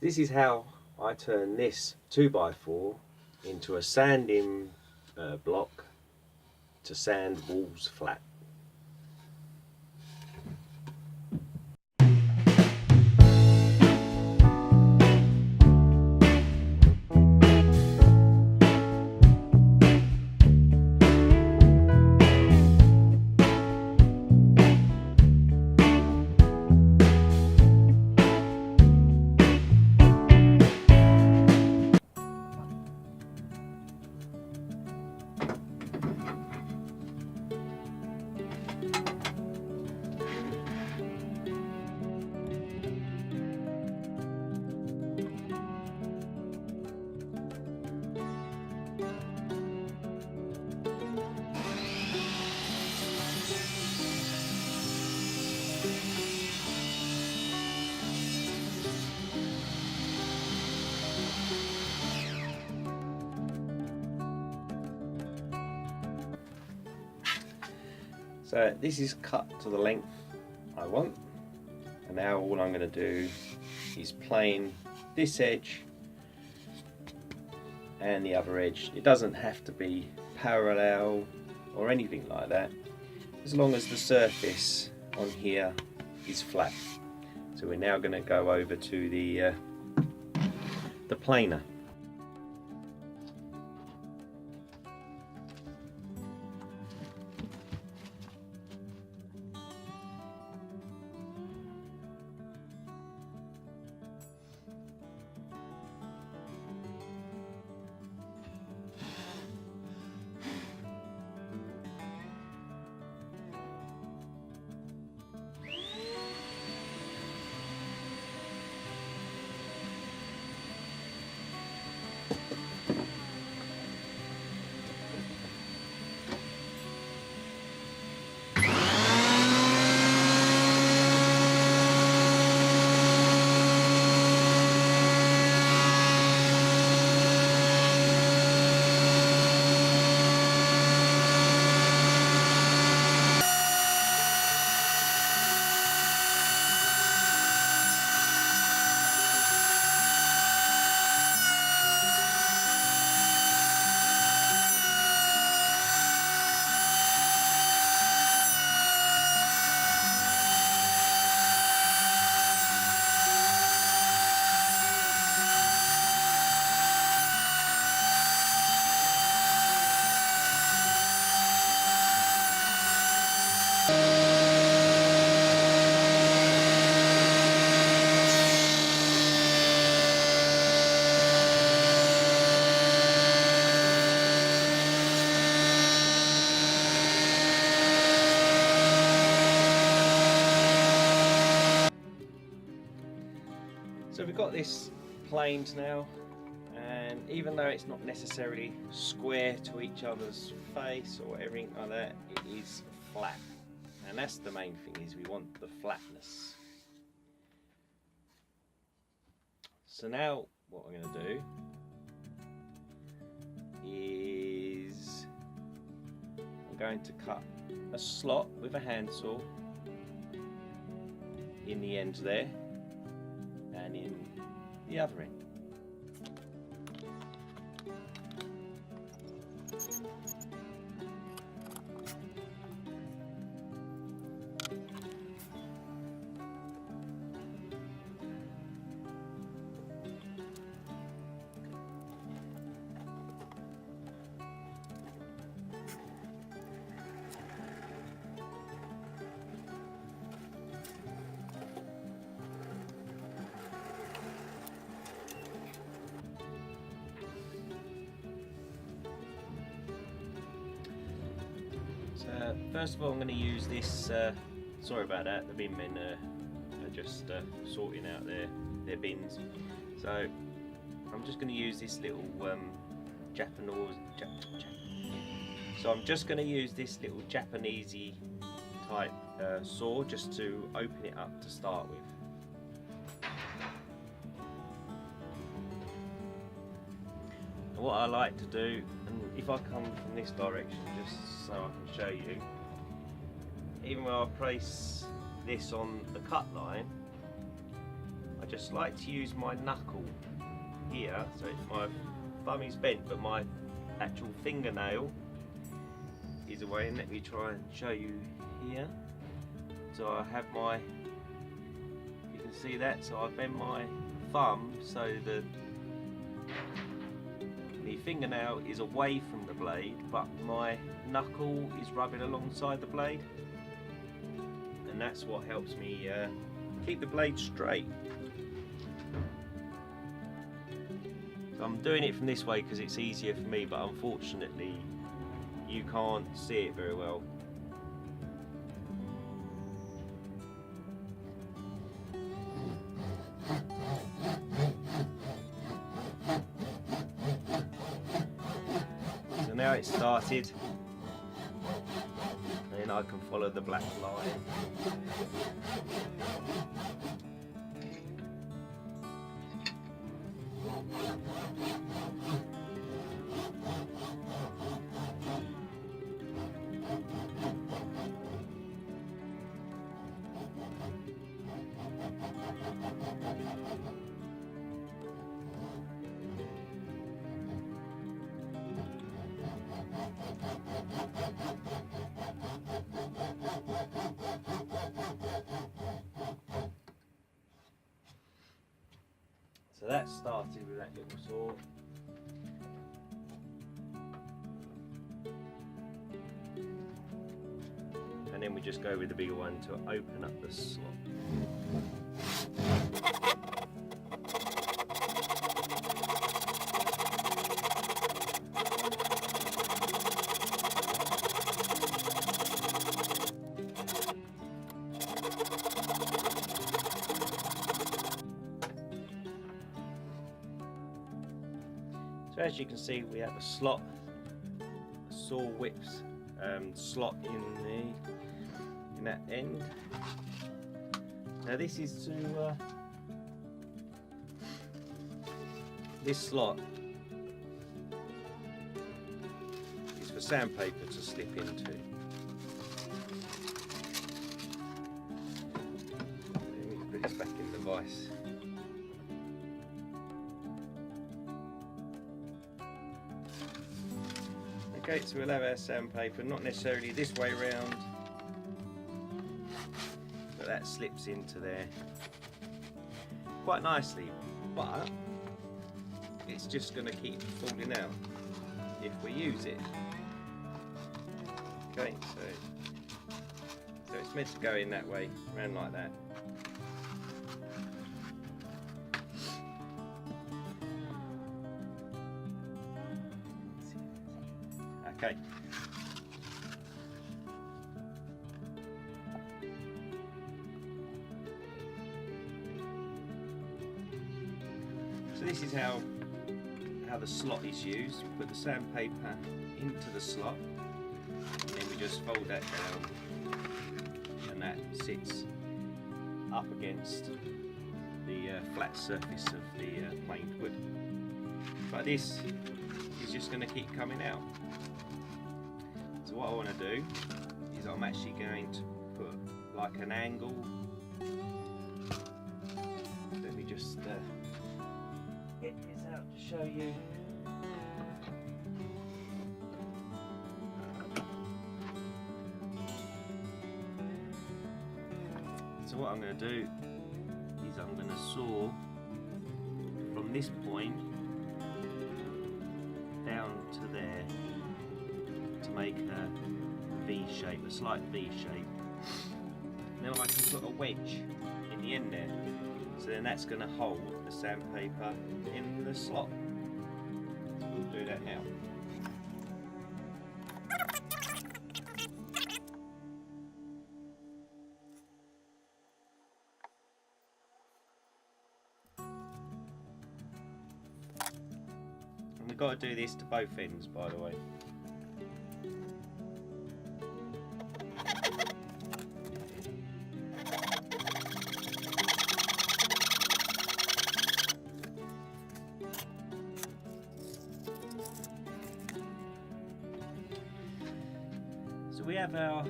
This is how I turn this 2x4 into a sanding block to sand walls flat. So this is cut to the length I want, and now all I'm going to do is plane this edge and the other edge. It doesn't have to be parallel or anything like that, as long as the surface on here is flat. So we're now going to go over to the planer. So we've got this planed now, and even though it's not necessarily square to each other's face or everything like that, it is flat, and that's the main thing, is we want the flatness. So now what we're going to do is I'm going to cut a slot with a handsaw in the end there and in the other end. First of all, I'm going to use this, sorry about that, the bin men are just sorting out their bins. So I'm just going to use this little Japanesey type saw just to open it up to start with. And what I like to do, and if I come from this direction just so I can show you, even when I place this on the cut line, I just like to use my knuckle here, so my thumb is bent but my actual fingernail is away, and let me try and show you here. So I have my, you can see that, so I bend my thumb so the fingernail is away from the blade but my knuckle is rubbing alongside the blade, and that's what helps me keep the blade straight. So I'm doing it from this way because it's easier for me, but unfortunately you can't see it very well. So now it's started, and then I can follow the black line. So that started with that little saw. And then we just go with the bigger one to open up the slot. So as you can see, we have a slot, a saw whips slot in that end. Now this is to this slot is for sandpaper to slip into. Let me put this back in the vise. Okay, so we'll have our sandpaper, not necessarily this way round, but that slips into there quite nicely, but it's just going to keep falling out if we use it. Okay, so it's meant to go in that way, round like that. Okay. So this is how the slot is used. We put the sandpaper into the slot, and then we just fold that down, and that sits up against the flat surface of the planed wood. But this is just going to keep coming out. So what I want to do is I'm actually going to put like an angle. Let me just get this out to show you. So what I'm going to do is I'm going to saw from this point down to there to make a V shape, a slight V shape. Then I can put a wedge in the end there, so then that's going to hold the sandpaper in the slot. So we'll do that now. And we've got to do this to both ends, by the way. So we have our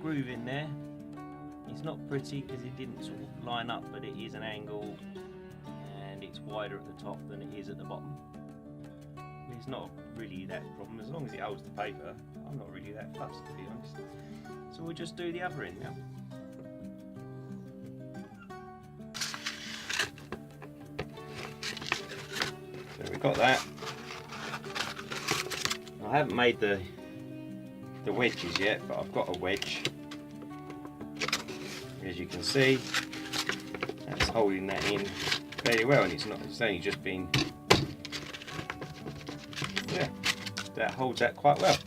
groove in there. It's not pretty because it didn't sort of line up, but it is an angle wider at the top than it is at the bottom. It's not really that problem, as long as it holds the paper. I'm not really that fussed, to be honest. So we'll just do the other end now. So we've got that. I haven't made the wedges yet, but I've got a wedge. As you can see, that's holding that in fairly well, and it's only just been, yeah, that holds that quite well.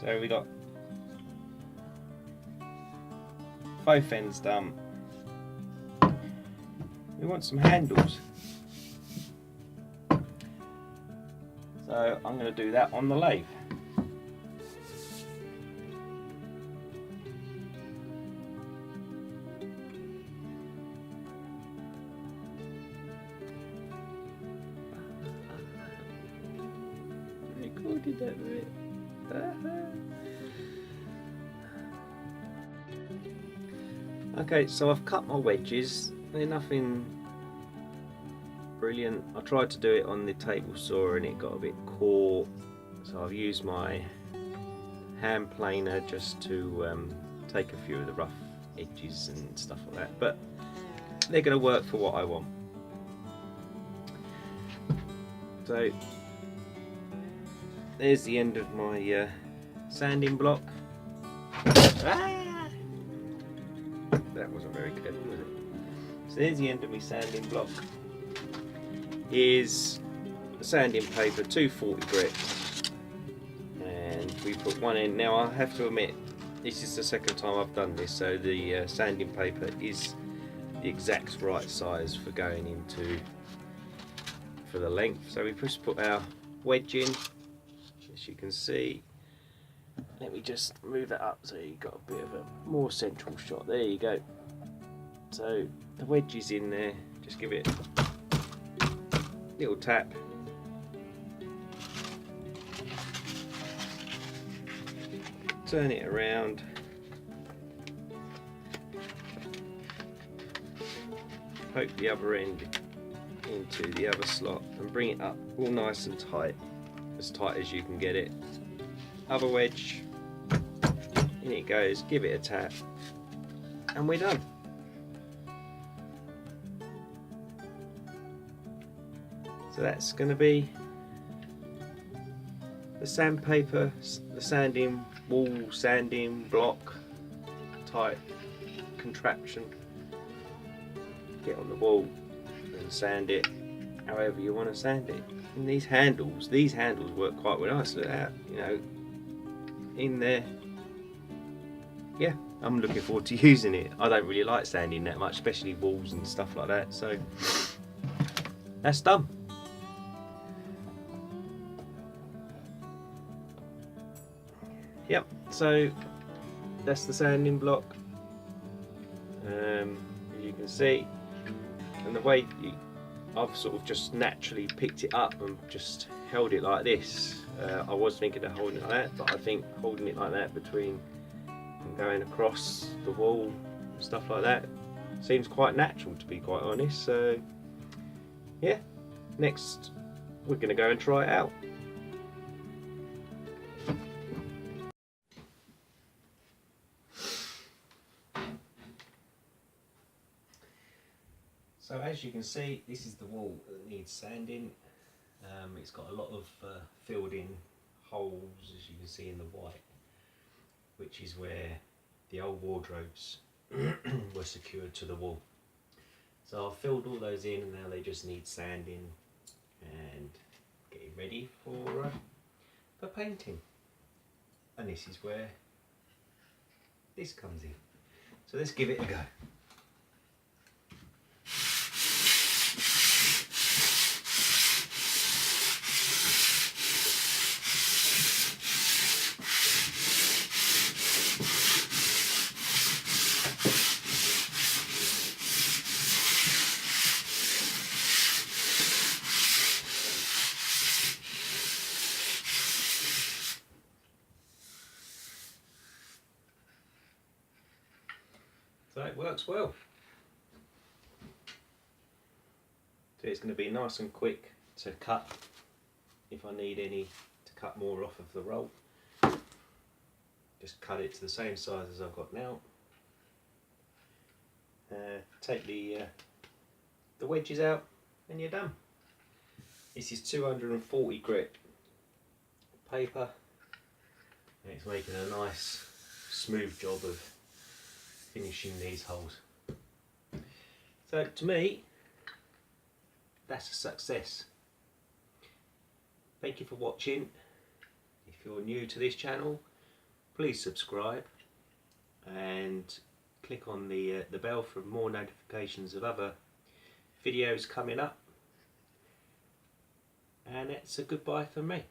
So we got both ends done. We want some handles. So I'm going to do that on the lathe. I recorded that bit. Okay, so I've cut my wedges. They're nothing brilliant. I tried to do it on the table saw and it got a bit caught, so I've used my hand planer just to take a few of the rough edges and stuff like that, but they're going to work for what I want. So there's the end of my sanding block. That wasn't very clever, was it? So there's the end of my sanding block. Here's the sanding paper, 240 grit, and we put one in. Now I have to admit, this is the second time I've done this, so the sanding paper is the exact right size for going into for the length. So we just put our wedge in. As you can see, let me just move that up so you've got a bit of a more central shot. There you go. So the wedge is in there, just give it a little tap. Turn it around. Poke the other end into the other slot and bring it up all nice and tight as you can get it. Other wedge, in it goes, give it a tap, and we're done. So that's going to be the sandpaper, the sanding wall, sanding block type contraption. Get on the wall and sand it however you want to sand it. And these handles work quite well. Nice, look at that, you know, in there. Yeah, I'm looking forward to using it. I don't really like sanding that much, especially walls and stuff like that. So that's done. Yep, so that's the sanding block, as you can see, and the way I've sort of just naturally picked it up and just held it like this. I was thinking of holding it like that, but I think holding it like that between and going across the wall and stuff like that seems quite natural, to be quite honest. So yeah, next we're going to go and try it out. So as you can see, this is the wall that needs sanding. It's got a lot of filled in holes, as you can see in the white, which is where the old wardrobes were secured to the wall. So I've filled all those in, and now they just need sanding and getting ready for painting. And this is where this comes in. So let's give it a go. So it works well. So it's going to be nice and quick to cut if I need any to cut more off of the roll. Just cut it to the same size as I've got now. Take the wedges out and you're done. This is 240 grit paper and it's making a nice smooth job of finishing these holes. So to me, that's a success. Thank you for watching. If you're new to this channel, please subscribe and click on the bell for more notifications of other videos coming up. And it's a goodbye from me.